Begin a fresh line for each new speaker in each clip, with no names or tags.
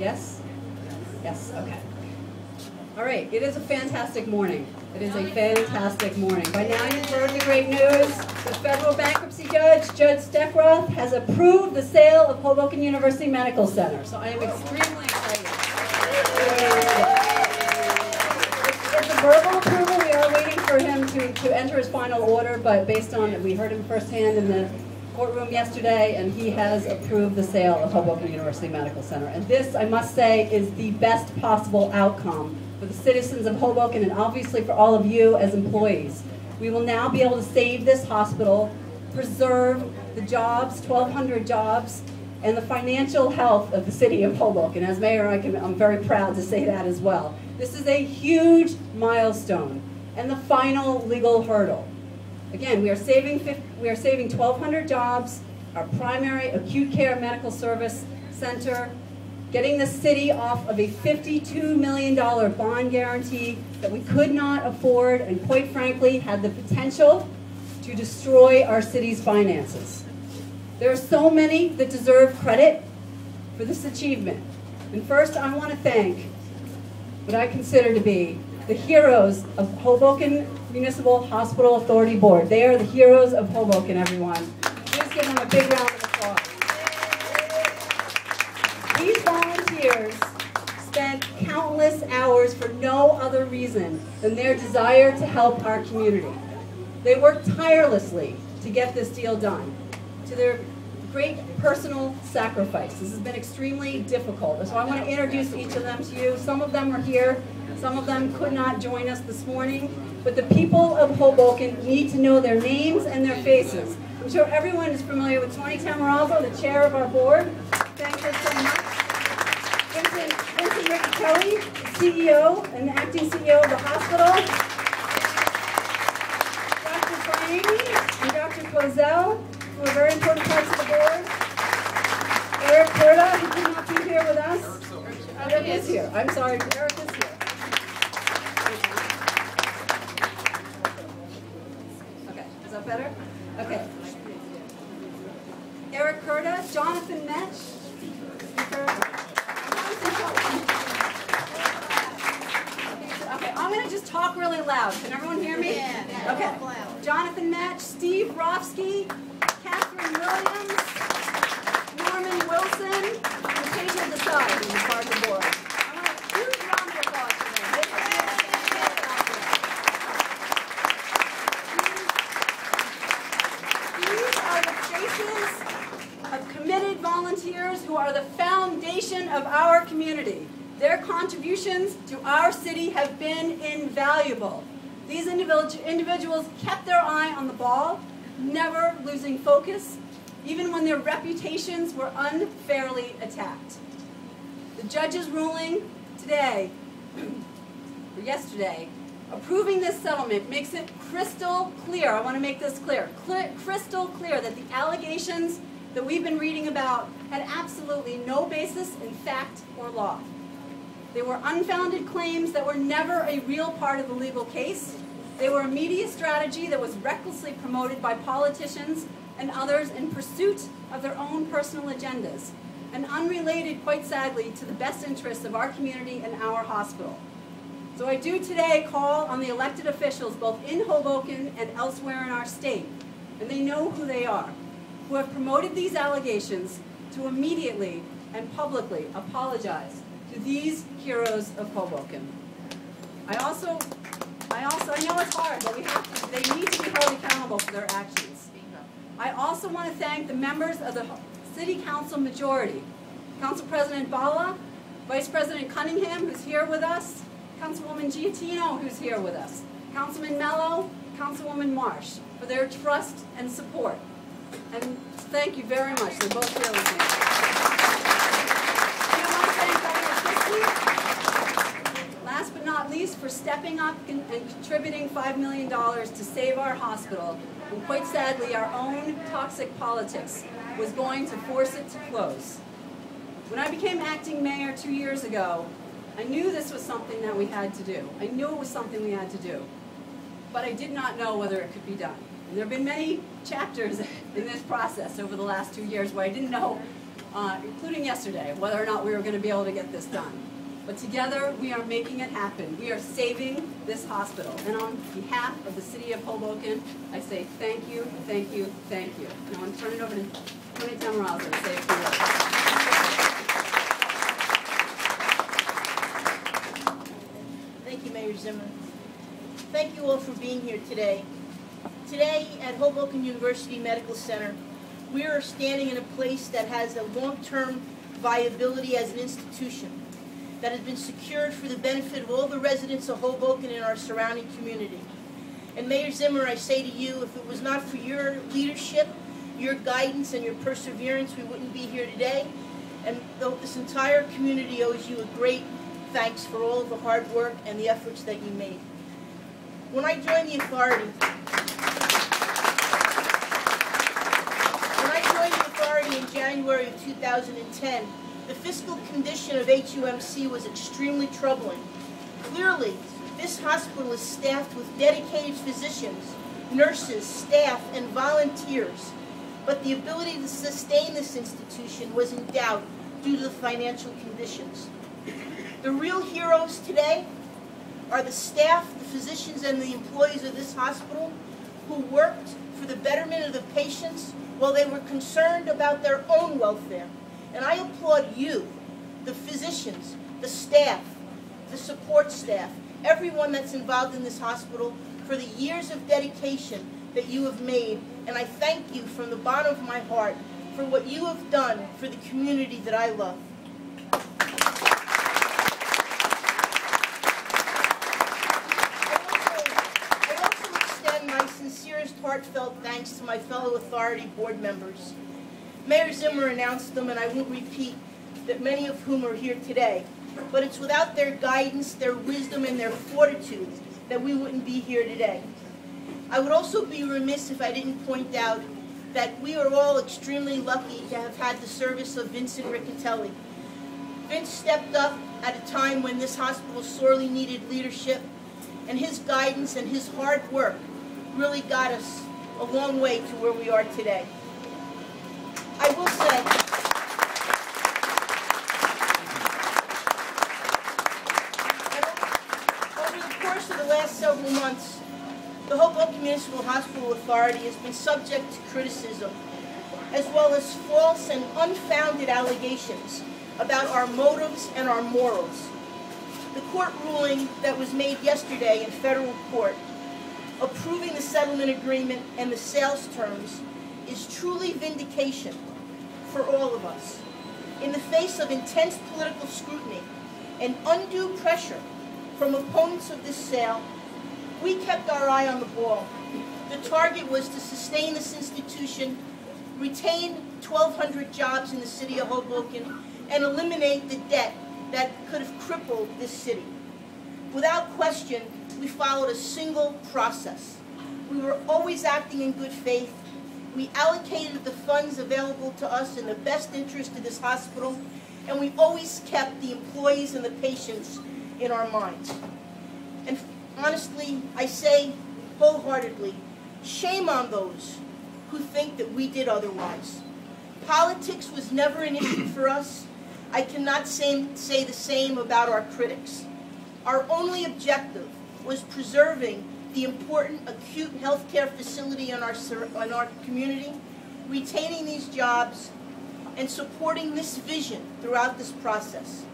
Yes? Yes, okay. All right, it is a fantastic morning. It is a fantastic morning. By now you've heard the great news. The federal bankruptcy judge, Judge Steckroth, has approved the sale of Hoboken University Medical Center. So I am extremely excited. It's a verbal approval. We are waiting for him to enter his final order, but based on, we heard him firsthand in the courtroom yesterday, and he has approved the sale of Hoboken University Medical Center. And this, I must say, is the best possible outcome for the citizens of Hoboken and obviously for all of you as employees. We will now be able to save this hospital, preserve the jobs, 1,200 jobs, and the financial health of the city of Hoboken. As mayor, I'm very proud to say that as well. This is a huge milestone and the final legal hurdle. Again, we are saving 1,200 jobs, our primary acute care medical service center, getting the city off of a $52 million bond guarantee that we could not afford and quite frankly had the potential to destroy our city's finances. There are so many that deserve credit for this achievement. And first I want to thank what I consider to be the heroes of Hoboken Municipal Hospital Authority Board. They are the heroes of Hoboken, everyone. Please give them a big round of applause. These volunteers spent countless hours for no other reason than their desire to help our community. They worked tirelessly to get this deal done, to their great personal sacrifice. This has been extremely difficult. So I want to introduce each of them to you. Some of them are here. Some of them could not join us this morning. But the people of Hoboken need to know their names and their faces. I'm sure everyone is familiar with Tony Tamaralzo, the chair of our board. Thank her so much. Vincent Riccatelli, the CEO and the acting CEO of the hospital. Dr. Franny and Dr. Kozel, who are very important parts of the board. Eric Curda, who could not be here with us. Eric is here. I'm sorry, Eric is here. Okay, is that better? Okay. Eric Curda, Jonathan Metch. Okay, I'm going to just talk really loud. Can everyone hear me? Yeah. Okay. Jonathan Metch, Steve Rofsky, Catherine Williams, Norman Wilson, and Tejal Desai, who's a part of the board. I want a huge round of applause for them. These are the faces of committed volunteers who are the foundation of our community. Their contributions to our city have been invaluable. These individuals kept their eye on the ball, never losing focus, even when their reputations were unfairly attacked. The judge's ruling today, or yesterday, approving this settlement makes it crystal clear, I want to make this clear, crystal clear that the allegations that we've been reading about had absolutely no basis in fact or law. They were unfounded claims that were never a real part of the legal case. They were a media strategy that was recklessly promoted by politicians and others in pursuit of their own personal agendas, and unrelated, quite sadly, to the best interests of our community and our hospital. So I do today call on the elected officials, both in Hoboken and elsewhere in our state, and they know who they are, who have promoted these allegations, to immediately and publicly apologize to these heroes of Hoboken. I know it's hard, but they need to be held accountable for their actions. I also want to thank the members of the City Council majority, Council President Bala, Vice President Cunningham, who's here with us, Councilwoman Giattino, who's here with us, Councilman Mello, Councilwoman Marsh, for their trust and support. And thank you very much. They're both here with me. I want to thank Governor Christie, last but not least, for stepping up and contributing $5 million to save our hospital. And quite sadly, our own toxic politics was going to force it to close. When I became acting mayor 2 years ago, I knew this was something that we had to do. I knew it was something we had to do. But I did not know whether it could be done. And there have been many chapters in this process over the last 2 years where I didn't know including yesterday, whether or not we were going to be able to get this done. But together, we are making it happen. We are saving this hospital. And on behalf of the City of Hoboken, I say thank you, thank you, thank you. And I want to turn it over to Tony Tamarazo to say a few words.
Thank you, Mayor Zimmer. Thank you all for being here today. Today at Hoboken University Medical Center, we are standing in a place that has a long-term viability as an institution that has been secured for the benefit of all the residents of Hoboken and our surrounding community. And Mayor Zimmer, I say to you, if it was not for your leadership, your guidance, and your perseverance, we wouldn't be here today. And this entire community owes you a great thanks for all of the hard work and the efforts that you made. When I joined the authority, in January of 2010, the fiscal condition of HUMC was extremely troubling. Clearly, this hospital is staffed with dedicated physicians, nurses, staff, and volunteers, but the ability to sustain this institution was in doubt due to the financial conditions. The real heroes today are the staff, the physicians, and the employees of this hospital who worked for the betterment of the patients while they were concerned about their own welfare. And I applaud you, the physicians, the staff, the support staff, everyone that's involved in this hospital for the years of dedication that you have made. And I thank you from the bottom of my heart for what you have done for the community that I love. Sincerest heartfelt thanks to my fellow authority board members. Mayor Zimmer announced them, and I won't repeat that, many of whom are here today, but it's without their guidance, their wisdom, and their fortitude that we wouldn't be here today. I would also be remiss if I didn't point out that we are all extremely lucky to have had the service of Vincent Riccatelli. Vince stepped up at a time when this hospital sorely needed leadership, and his guidance and his hard work really got us a long way to where we are today. I will say, over the course of the last several months, the Hoboken Municipal Hospital Authority has been subject to criticism, as well as false and unfounded allegations about our motives and our morals. The court ruling that was made yesterday in federal court approving the settlement agreement and the sales terms is truly vindication for all of us. In the face of intense political scrutiny and undue pressure from opponents of this sale, we kept our eye on the ball. The target was to sustain this institution, retain 1,200 jobs in the city of Hoboken, and eliminate the debt that could have crippled this city. Without question, we followed a single process. We were always acting in good faith. We allocated the funds available to us in the best interest of this hospital, and we always kept the employees and the patients in our minds. And honestly, I say wholeheartedly, shame on those who think that we did otherwise. Politics was never an issue for us. I cannot say the same about our critics. Our only objective was preserving the important acute healthcare facility in our community, retaining these jobs, and supporting this vision throughout this process.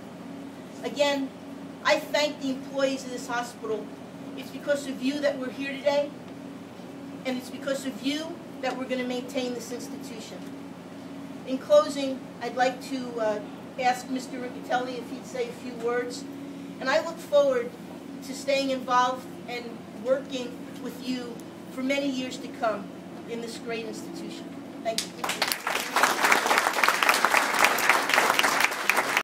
Again, I thank the employees of this hospital. It's because of you that we're here today, and it's because of you that we're going to maintain this institution. In closing, I'd like to ask Mr. Riccatelli if he'd say a few words, and I look forward to staying involved and working with you for many years to come in this great institution. Thank you.